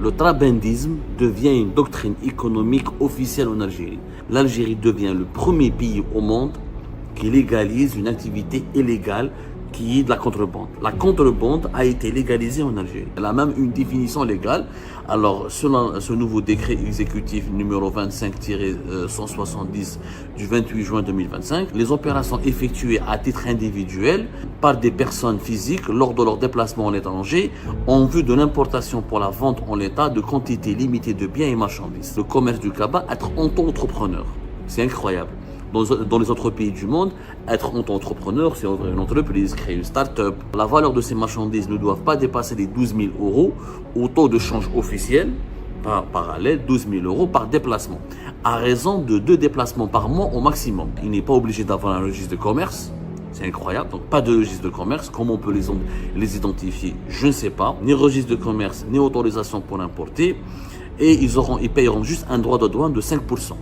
Le trabendisme devient une doctrine économique officielle en Algérie. L'Algérie devient le premier pays au monde qui légalise une activité illégale qui est de la contrebande. La contrebande a été légalisée en Algérie. Elle a même une définition légale. Alors, selon ce nouveau décret exécutif numéro 25-170 du 28 juin 2025, les opérations effectuées à titre individuel par des personnes physiques lors de leur déplacement à l'étranger en vue de l'importation pour la vente en l'état de quantités limitées de biens et marchandises. Le commerce du cabas, être auto-entrepreneur. C'est incroyable. Dans les autres pays du monde, être auto-entrepreneur, c'est ouvrir une entreprise, créer une start-up. La valeur de ces marchandises ne doit pas dépasser les 12 000 euros au taux de change officiel, parallèle, 12 000 euros par déplacement, à raison de 2 déplacements par mois au maximum. Il n'est pas obligé d'avoir un registre de commerce. C'est incroyable. Donc, pas de registre de commerce. Comment on peut les identifier? Je ne sais pas. Ni registre de commerce, ni autorisation pour importer. Et ils payeront juste un droit de douane de 5%.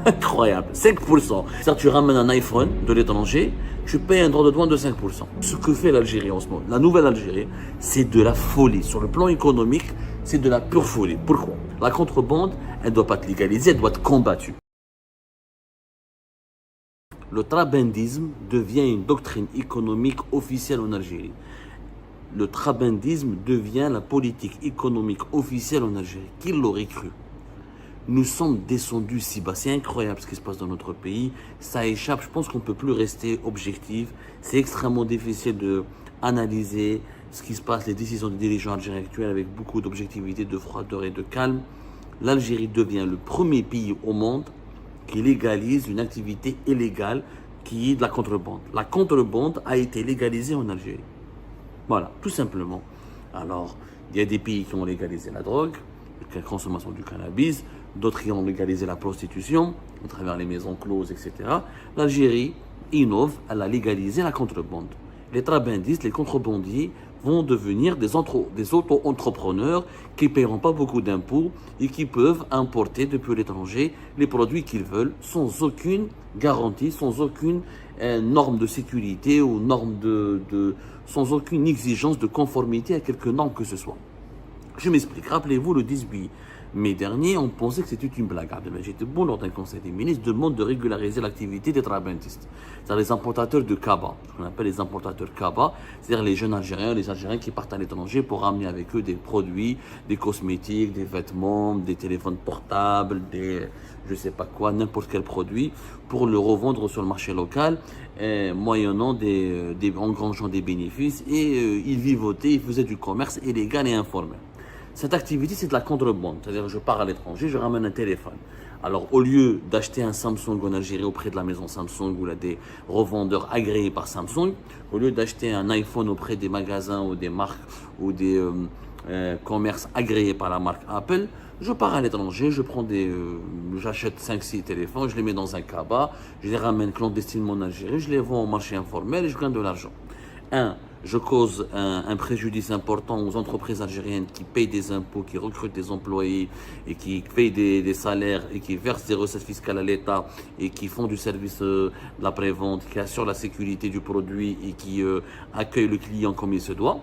Incroyable, 5%. C'est-à-dire tu ramènes un iPhone de l'étranger, tu payes un droit de douane de 5%. Ce que fait l'Algérie en ce moment, la nouvelle Algérie, c'est de la folie. Sur le plan économique, c'est de la pure folie. Pourquoi? La contrebande, elle ne doit pas être légalisée, elle doit être combattue. Le trabendisme devient une doctrine économique officielle en Algérie. Le trabendisme devient la politique économique officielle en Algérie. Qui l'aurait cru? Nous sommes descendus si bas. C'est incroyable ce qui se passe dans notre pays. Ça échappe. Je pense qu'on ne peut plus rester objectif. C'est extrêmement difficile d'analyser ce qui se passe, les décisions des dirigeants algériens actuels avec beaucoup d'objectivité, de froideur et de calme. L'Algérie devient le premier pays au monde qui légalise une activité illégale qui est de la contrebande. La contrebande a été légalisée en Algérie. Voilà, tout simplement. Alors, il y a des pays qui ont légalisé la drogue, la consommation du cannabis, d'autres qui ont légalisé la prostitution à travers les maisons closes, etc. L'Algérie innove, elle a légalisé la contrebande. Les trabandistes, les contrebandiers vont devenir des auto-entrepreneurs qui ne paieront pas beaucoup d'impôts et qui peuvent importer depuis l'étranger les produits qu'ils veulent sans aucune garantie, sans aucune norme de sécurité ou sans aucune exigence de conformité à quelque norme que ce soit. Je m'explique. Rappelez-vous, le 18 mai dernier, on pensait que c'était une blague. J'étais bon lors d'un conseil des ministres demande de régulariser l'activité des trabandistes. C'est-à-dire les importateurs de cabas, ce qu'on appelle les importateurs cabas, c'est-à-dire les jeunes Algériens, les Algériens qui partent à l'étranger pour ramener avec eux des produits, des cosmétiques, des vêtements, des téléphones portables, des je sais pas quoi, n'importe quel produit, pour le revendre sur le marché local, moyennant engrangeant des bénéfices, et ils vivotaient, ils faisaient du commerce illégal et informel. Cette activité, c'est de la contrebande. C'est-à-dire, je pars à l'étranger, je ramène un téléphone. Alors, au lieu d'acheter un Samsung en Algérie auprès de la maison Samsung ou là, des revendeurs agréés par Samsung, au lieu d'acheter un iPhone auprès des magasins ou des marques ou des commerces agréés par la marque Apple, je pars à l'étranger, j'achète 5-6 téléphones, je les mets dans un cabas, je les ramène clandestinement en Algérie, je les vends au marché informel et je gagne de l'argent. Je cause un préjudice important aux entreprises algériennes qui payent des impôts, qui recrutent des employés et qui payent des salaires et qui versent des recettes fiscales à l'État et qui font du service de la prévente, qui assurent la sécurité du produit et qui accueillent le client comme il se doit.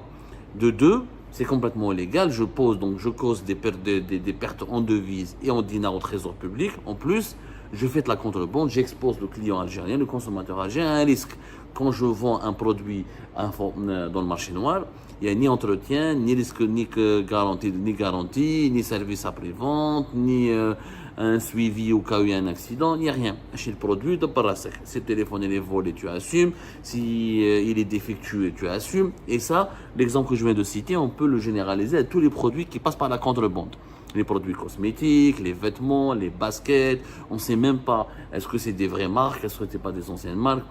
De deux, c'est complètement illégal. Je cause des pertes en devises et en dinars au trésor public. En plus, je fais de la contrebande, j'expose le client algérien, le consommateur algérien à un risque. Quand je vends un produit dans le marché noir, il n'y a ni entretien, ni risque, ni garantie, ni service après-vente, ni un suivi au cas où il y a un accident, il n'y a rien. Chez le produit, de par si le téléphone est volé, tu assumes. Si il est défectueux, tu assumes. Et ça, l'exemple que je viens de citer, on peut le généraliser à tous les produits qui passent par la contrebande. Les produits cosmétiques, les vêtements, les baskets, on ne sait même pas est-ce que c'est des vraies marques, est-ce que ce n'est pas des anciennes marques.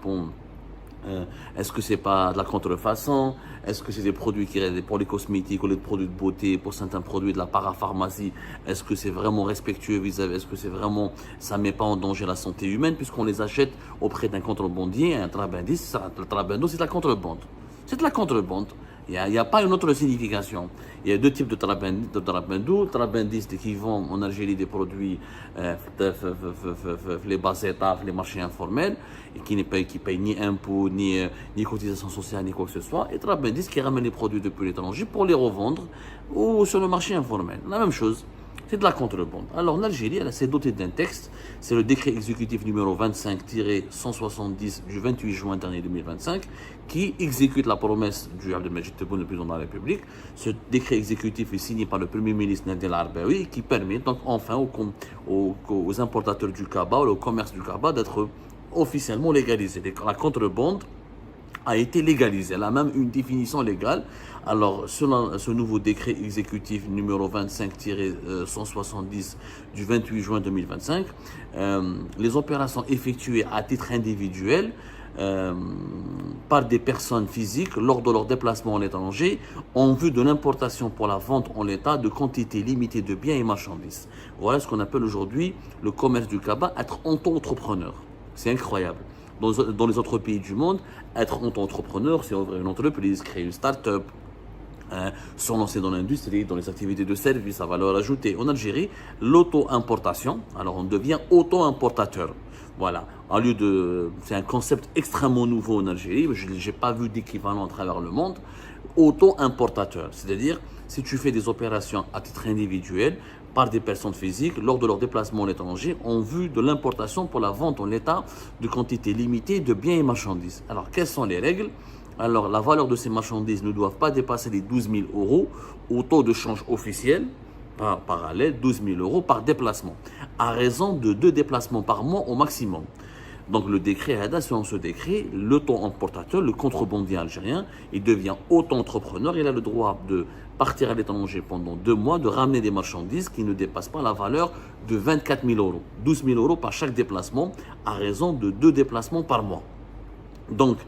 Est-ce que c'est pas de la contrefaçon? Est-ce que c'est des produits pour les cosmétiques ou les produits de beauté, pour certains produits de la parapharmacie? Est-ce que c'est vraiment respectueux est-ce que c'est vraiment, ça met pas en danger la santé humaine puisqu'on les achète auprès d'un contrebandier, un trabandiste? Le trabando, c'est de la contrebande. C'est de la contrebande. Il y a pas une autre signification. Il y a deux types de trabendou. Trabendistes qui vendent en Algérie des produits, les bas états, les marchés informels, et qui ne payent ni impôts, ni cotisations sociales, ni quoi que ce soit. Et trabendistes qui ramènent les produits depuis l'étranger pour les revendre ou sur le marché informel. La même chose. C'est de la contrebande. Alors, en Algérie, elle s'est dotée d'un texte. C'est le décret exécutif numéro 25-170 du 28 juin dernier 2025 qui exécute la promesse du Abdelmajid Tebboune, le président de la République. Ce décret exécutif est signé par le Premier ministre Nadir El-Arbaoui qui permet donc enfin aux importateurs du Kaba, au commerce du Kaba, d'être officiellement légalisés. La contrebande a été légalisée. Elle a même une définition légale. Alors, selon ce nouveau décret exécutif numéro 25-170 du 28 juin 2025, les opérations effectuées à titre individuel par des personnes physiques lors de leur déplacement à l'étranger en vue de l'importation pour la vente en l'état de quantités limitées de biens et marchandises. Voilà ce qu'on appelle aujourd'hui le commerce du Kaba, être auto-entrepreneur. C'est incroyable. Dans les autres pays du monde, être auto-entrepreneur, c'est ouvrir une entreprise, créer une start-up, se lancer dans l'industrie, dans les activités de service à valeur ajoutée. En Algérie, l'auto-importation, alors on devient auto-importateur. Voilà, c'est un concept extrêmement nouveau en Algérie, je n'ai pas vu d'équivalent à travers le monde. Auto-importateur, c'est-à-dire si tu fais des opérations à titre individuel par des personnes physiques lors de leur déplacement à l'étranger en vue de l'importation pour la vente en l'état de quantités limitées de biens et marchandises. Alors, quelles sont les règles? Alors, la valeur de ces marchandises ne doit pas dépasser les 12 000 euros au taux de change officiel, parallèle, 12 000 euros par déplacement, à raison de 2 déplacements par mois au maximum. Donc le décret selon ce décret, l'auto-importateur, le contrebandier algérien, il devient auto-entrepreneur, il a le droit de partir à l'étranger pendant 2 mois, de ramener des marchandises qui ne dépassent pas la valeur de 24 000 euros, 12 000 euros par chaque déplacement, à raison de 2 déplacements par mois. Donc,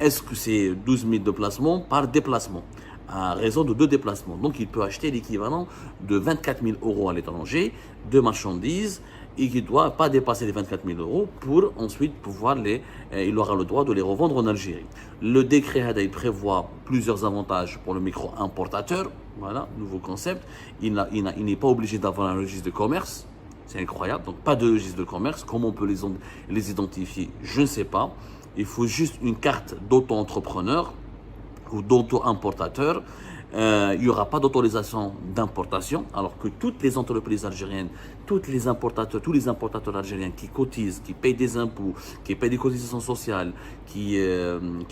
est-ce que c'est 12 000 déplacements par déplacement? À raison de 2 déplacements. Donc, il peut acheter l'équivalent de 24 000 euros à l'étranger de marchandises et qui ne doit pas dépasser les 24 000 euros pour ensuite pouvoir il aura le droit de les revendre en Algérie. Le décret il prévoit plusieurs avantages pour le micro-importateur. Voilà, nouveau concept. Il n'est pas obligé d'avoir un registre de commerce. C'est incroyable. Donc, pas de registre de commerce. Comment on peut les identifier? Je ne sais pas. Il faut juste une carte d'auto-entrepreneur ou d'auto-importateur. Il n'y aura pas d'autorisation d'importation, alors que toutes les entreprises algériennes, tous les importateurs algériens qui cotisent, qui payent des impôts, qui payent des cotisations sociales, qui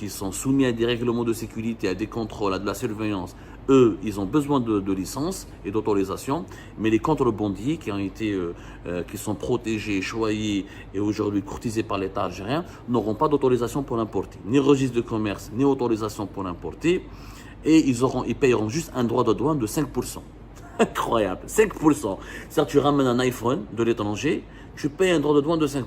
sont soumis à des règlements de sécurité, à des contrôles, à de la surveillance, eux, ils ont besoin de licences et d'autorisation, mais les contrebandiers qui sont protégés, choyés et aujourd'hui courtisés par l'État algérien n'auront pas d'autorisation pour importer, ni registre de commerce, ni autorisation pour importer. Et ils payeront juste un droit de douane de 5%. Incroyable, 5%. C'est-à-dire tu ramènes un iPhone de l'étranger, tu payes un droit de douane de 5%.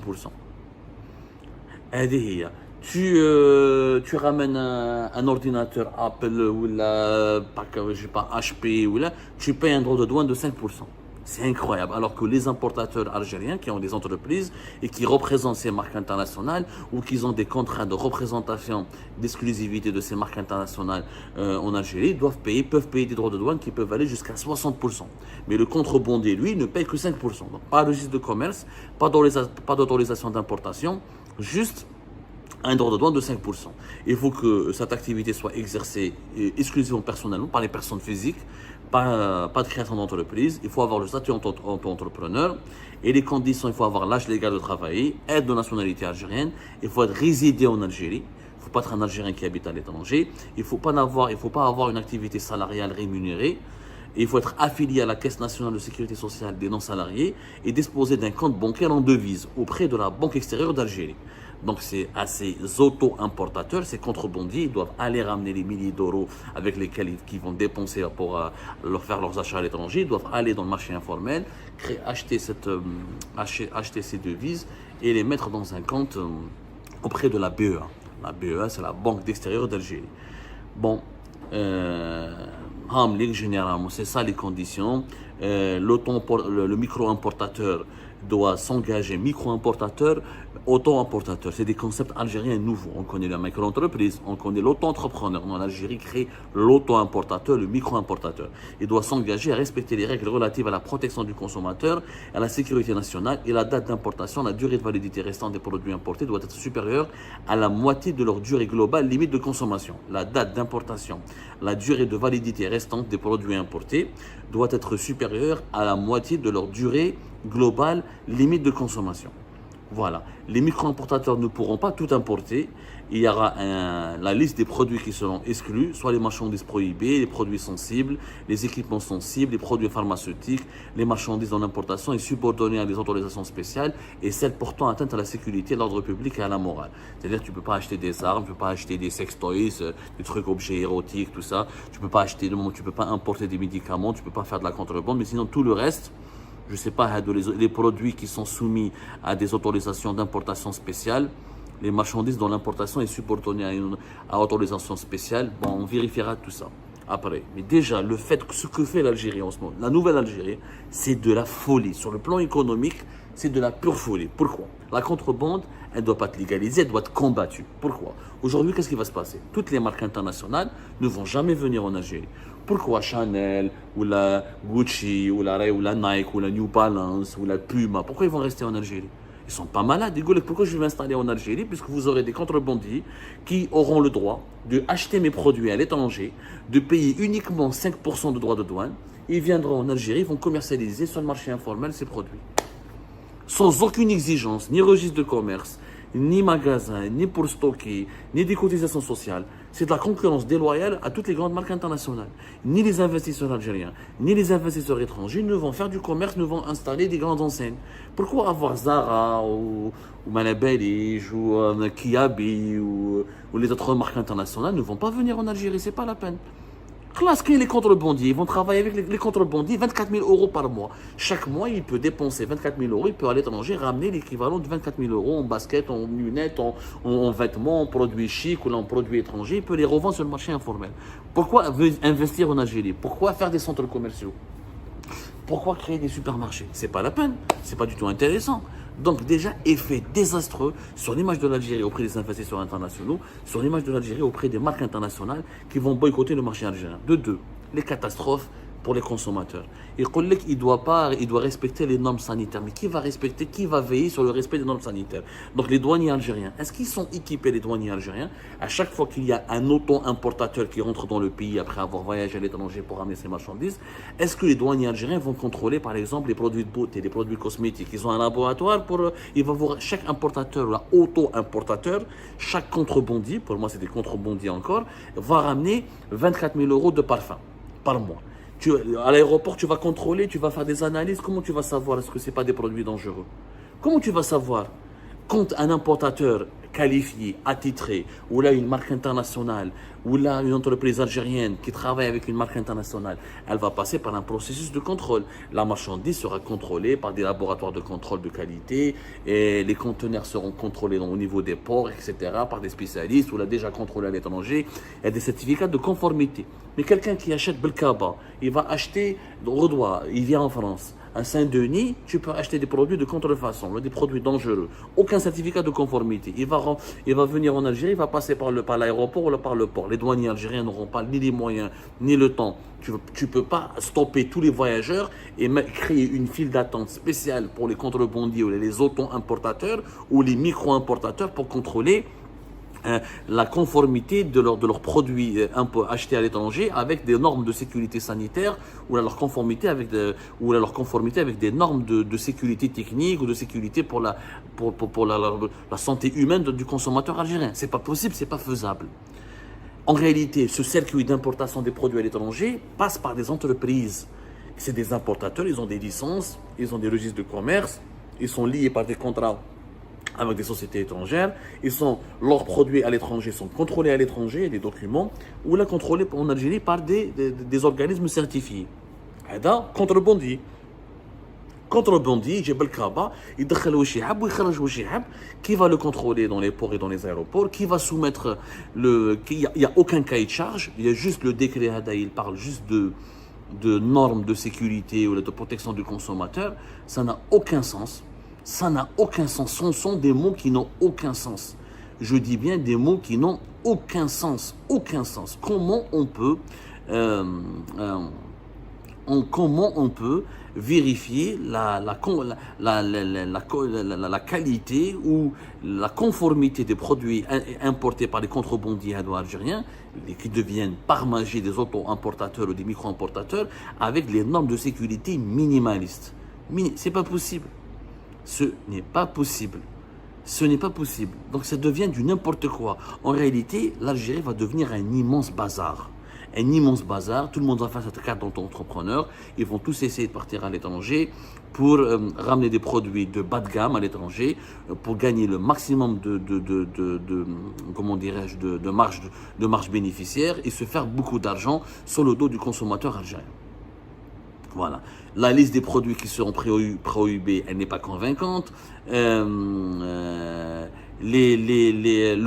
Tu ramènes un ordinateur Apple ou HP, tu payes un droit de douane de 5%. C'est incroyable. Alors que les importateurs algériens qui ont des entreprises et qui représentent ces marques internationales ou qui ont des contrats de représentation d'exclusivité de ces marques internationales en Algérie peuvent payer des droits de douane qui peuvent aller jusqu'à 60%. Mais le contrebandier, lui, ne paye que 5%. Donc, pas de registre de commerce, pas d'autorisation d'importation, juste un droit de douane de 5%. Il faut que cette activité soit exercée exclusivement personnellement par les personnes physiques, pas de création d'entreprise. Il faut avoir le statut auto-entrepreneur et les conditions, il faut avoir l'âge légal de travailler, être de nationalité algérienne, il faut être résidé en Algérie. Il ne faut pas être un Algérien qui habite à l'étranger. Il ne faut pas avoir une activité salariale rémunérée. Il faut être affilié à la Caisse nationale de sécurité sociale des non-salariés et disposer d'un compte bancaire en devise auprès de la Banque extérieure d'Algérie. Donc, c'est à ces auto-importateurs, ces contrebandiers, ils doivent aller ramener les milliers d'euros avec lesquels ils vont dépenser pour leur faire leurs achats à l'étranger. Ils doivent aller dans le marché informel, acheter ces devises et les mettre dans un compte auprès de la BEA. La BEA, c'est la Banque d'extérieur d'Algérie. Bon, généralement, c'est ça les conditions. Le micro-importateur, doit s'engager micro-importateur, auto-importateur. C'est des concepts algériens nouveaux. On connaît la micro-entreprise, on connaît l'auto-entrepreneur. En Algérie, crée l'auto-importateur, le micro-importateur. Il doit s'engager à respecter les règles relatives à la protection du consommateur, à la sécurité nationale et la date d'importation, la durée de validité restante des produits importés doit être supérieure à la moitié de leur durée globale limite de consommation. La date d'importation, la durée de validité restante des produits importés doit être supérieure à la moitié de leur durée globale limite de consommation. Voilà. Les micro-importateurs ne pourront pas tout importer. Il y aura la liste des produits qui seront exclus, soit les marchandises prohibées, les produits sensibles, les équipements sensibles, les produits pharmaceutiques, les marchandises dans l'importation et subordonnées à des autorisations spéciales et celles portant atteinte à la sécurité, l'ordre public et à la morale. C'est-à-dire que tu ne peux pas acheter des armes, tu ne peux pas acheter des sextoys, des trucs objets érotiques, tout ça. Tu ne peux pas acheter, tu peux pas importer des médicaments, tu ne peux pas faire de la contrebande, mais sinon tout le reste, je ne sais pas, les produits qui sont soumis à des autorisations d'importation spéciales, les marchandises dont l'importation est subordonnée à autorisation spéciale, bon, on vérifiera tout ça après. Mais déjà, le fait que ce que fait l'Algérie en ce moment, la nouvelle Algérie, c'est de la folie. Sur le plan économique, c'est de la pure folie. Pourquoi? La contrebande, elle ne doit pas être légalisée, elle doit être combattue. Pourquoi? Aujourd'hui, qu'est-ce qui va se passer? Toutes les marques internationales ne vont jamais venir en Algérie. Pourquoi Chanel, ou la Gucci, ou la Nike, ou la New Balance, ou la Puma, pourquoi ils vont rester en Algérie? Ils sont pas malades. Ils disent, pourquoi je vais m'installer en Algérie? Puisque vous aurez des contrebandiers qui auront le droit d'acheter mes produits à l'étranger, de payer uniquement 5% de droits de douane. Ils viendront en Algérie, ils vont commercialiser sur le marché informel ces produits. Sans aucune exigence, ni registre de commerce, ni magasin, ni pour stocker, ni des cotisations sociales. C'est de la concurrence déloyale à toutes les grandes marques internationales. Ni les investisseurs algériens, ni les investisseurs étrangers ne vont faire du commerce, ne vont installer des grandes enseignes. Pourquoi avoir Zara ou Manabelij ou Kiabi ou les autres marques internationales ne vont pas venir en Algérie? C'est pas la peine. Classe que les contrebandiers, ils vont travailler avec les contrebandiers 24 000 euros par mois. Chaque mois, il peut dépenser 24 000 euros, il peut à l'étranger ramener l'équivalent de 24 000 euros en basket, en lunettes, en vêtements, en produits chics ou en produits étrangers. Il peut les revendre sur le marché informel. Pourquoi investir en Algérie? Pourquoi faire des centres commerciaux? Pourquoi créer des supermarchés? C'est pas la peine, c'est pas du tout intéressant. Donc déjà, effet désastreux sur l'image de l'Algérie auprès des investisseurs internationaux, sur l'image de l'Algérie auprès des marques internationales qui vont boycotter le marché algérien. De deux, les catastrophes pour les consommateurs. Il doit respecter les normes sanitaires. Mais qui va veiller sur le respect des normes sanitaires? Donc les douaniers algériens, est-ce qu'ils sont équipés, les douaniers algériens, à chaque fois qu'il y a un auto-importateur qui rentre dans le pays après avoir voyagé à l'étranger pour ramener ses marchandises, est-ce que les douaniers algériens vont contrôler par exemple les produits de beauté, les produits cosmétiques? Ils ont un laboratoire chaque importateur ou auto-importateur, chaque contrebandier, pour moi c'est des contrebandiers encore, va ramener 24 000 euros de parfum par mois. À l'aéroport, tu vas contrôler, tu vas faire des analyses. Comment tu vas savoir est-ce que ce n'est pas des produits dangereux? Comment tu vas savoir quand un importateur qualifié, attitré, ou là une marque internationale, ou là une entreprise algérienne qui travaille avec une marque internationale, elle va passer par un processus de contrôle. La marchandise sera contrôlée par des laboratoires de contrôle de qualité, et les conteneurs seront contrôlés au niveau des ports, etc., par des spécialistes, ou là déjà contrôlés à l'étranger. Il y a des certificats de conformité. Mais quelqu'un qui achète Belkaba, il va acheter Rodois, il vient en France. À Saint-Denis, tu peux acheter des produits de contrefaçon, des produits dangereux. Aucun certificat de conformité. Il va venir en Algérie, il va passer par l'aéroport ou par le port. Les douaniers algériens n'auront pas ni les moyens, ni le temps. Tu ne peux pas stopper tous les voyageurs et créer une file d'attente spéciale pour les contrebandiers ou les auto-importateurs ou les micro-importateurs pour contrôler la conformité de leurs produits achetés à l'étranger avec des normes de sécurité sanitaire ou leur conformité avec des normes de sécurité technique ou de sécurité pour la santé humaine du consommateur algérien. C'est pas possible, c'est pas faisable. En réalité, ce circuit d'importation des produits à l'étranger passe par des entreprises. C'est des importateurs, ils ont des licences, ils ont des registres de commerce, ils sont liés par des contrats avec des sociétés étrangères, leurs produits à l'étranger sont contrôlés à l'étranger, des documents, ou là contrôlés en Algérie par des organismes certifiés. هذا contrebandier. Contrebandier, Jebel Kaba, il دخل واش يحب ويخرج واش يحب, qui va le contrôler dans les ports et dans les aéroports, qui va soumettre il n'y a aucun cahier de charge, il y a juste le décret Hada, il parle juste de normes de sécurité ou de protection du consommateur, ça n'a aucun sens. Ça n'a aucun sens. Ce sont des mots qui n'ont aucun sens. Je dis bien des mots qui n'ont aucun sens. Aucun sens. Euh, euh, comment on peut vérifier la qualité ou la conformité des produits importés par les contrebandiers algériens qui deviennent par magie des auto-importateurs ou des micro-importateurs avec les normes de sécurité minimalistes. C'est pas possible. Ce n'est pas possible. Ce n'est pas possible. Donc ça devient du n'importe quoi. En réalité, l'Algérie va devenir un immense bazar. Un immense bazar. Tout le monde va faire cette carte d'entrepreneur. Ils vont tous essayer de partir à l'étranger pour ramener des produits de bas de gamme à l'étranger, pour gagner le maximum comment dirais-je, de marge bénéficiaire et se faire beaucoup d'argent sur le dos du consommateur algérien. Voilà. La liste des produits qui seront prohibés, elle n'est pas convaincante. Le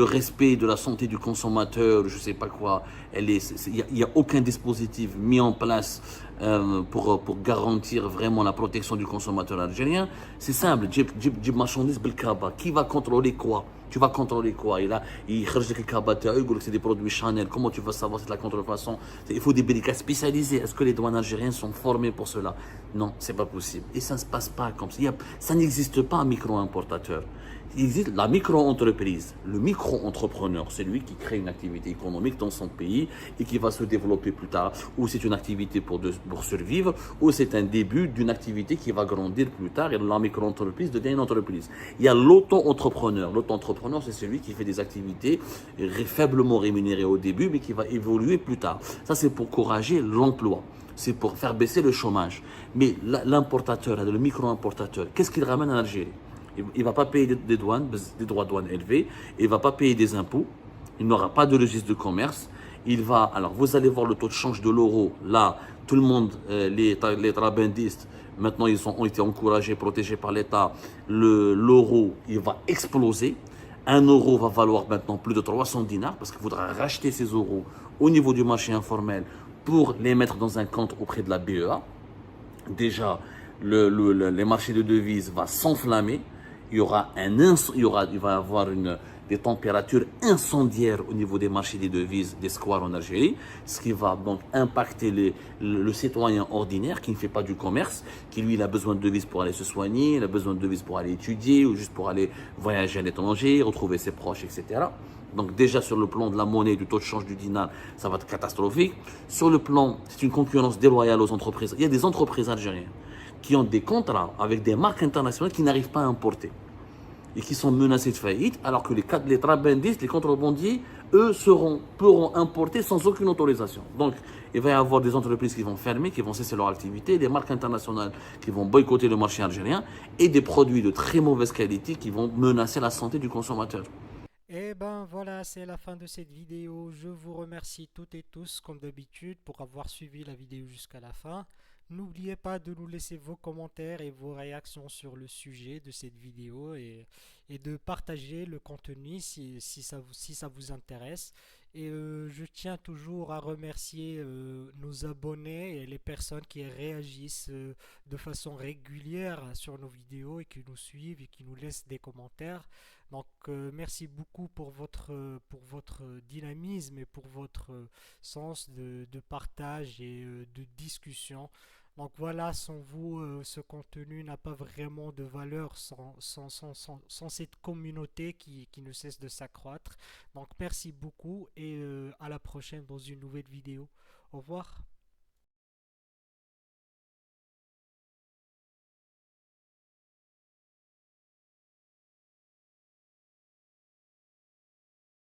respect de la santé du consommateur, je ne sais pas quoi, il n'y a aucun dispositif mis en place pour garantir vraiment la protection du consommateur algérien. C'est simple, marchandise belkaba. Qui va contrôler quoi? Tu vas contrôler quoi? Il c'est des produits Chanel. Comment tu vas savoir si c'est de la contrefaçon? Il faut des brigades spécialisées. Est-ce que les douanes algériennes sont formées pour cela? Non, c'est pas possible. Et ça ne se passe pas comme ça. Ça n'existe pas un micro-importateur. Il existe la micro-entreprise, le micro-entrepreneur, c'est lui qui crée une activité économique dans son pays et qui va se développer plus tard. Ou c'est une activité pour survivre, ou c'est un début d'une activité qui va grandir plus tard et la micro-entreprise devient une entreprise. Il y a l'auto-entrepreneur. L'auto-entrepreneur, c'est celui qui fait des activités faiblement rémunérées au début, mais qui va évoluer plus tard. Ça, c'est pour encourager l'emploi. C'est pour faire baisser le chômage. Mais l'importateur, le micro-importateur, qu'est-ce qu'il ramène en Algérie? Il ne va pas payer des douanes, des droits de douane élevés, il ne va pas payer des impôts, il n'aura pas de registre de commerce. Alors vous allez voir le taux de change de l'euro. Là, tout le monde, les trabendistes, maintenant ont été encouragés, protégés par l'État. L'euro, il va exploser. Un euro va valoir maintenant plus de 300 dinars parce qu'il faudra racheter ces euros au niveau du marché informel pour les mettre dans un compte auprès de la BEA. Déjà, les marchés de devises vont s'enflammer. Il va y avoir des températures incendiaires au niveau des marchés des devises, des squares en Algérie, ce qui va donc impacter le citoyen ordinaire qui ne fait pas du commerce, qui lui il a besoin de devises pour aller se soigner, il a besoin de devises pour aller étudier ou juste pour aller voyager à l'étranger, retrouver ses proches, etc. Donc déjà sur le plan de la monnaie, du taux de change du dinar, ça va être catastrophique. Sur le plan, c'est une concurrence déloyale aux entreprises. Il y a des entreprises algériennes qui ont des contrats avec des marques internationales qui n'arrivent pas à importer et qui sont menacées de faillite, alors que les trabendistes, les contrebandiers, eux, pourront importer sans aucune autorisation. Donc, il va y avoir des entreprises qui vont fermer, qui vont cesser leur activité, des marques internationales qui vont boycotter le marché algérien, et des produits de très mauvaise qualité qui vont menacer la santé du consommateur. Et ben voilà, c'est la fin de cette vidéo. Je vous remercie toutes et tous, comme d'habitude, pour avoir suivi la vidéo jusqu'à la fin. N'oubliez pas de nous laisser vos commentaires et vos réactions sur le sujet de cette vidéo et de partager le contenu si ça vous intéresse. Et je tiens toujours à remercier nos abonnés et les personnes qui réagissent de façon régulière sur nos vidéos et qui nous suivent et qui nous laissent des commentaires. Donc merci beaucoup pour votre dynamisme et pour votre sens de partage et de discussion. Donc voilà, sans vous, ce contenu n'a pas vraiment de valeur sans cette communauté qui ne cesse de s'accroître. Donc merci beaucoup et à la prochaine dans une nouvelle vidéo. Au revoir.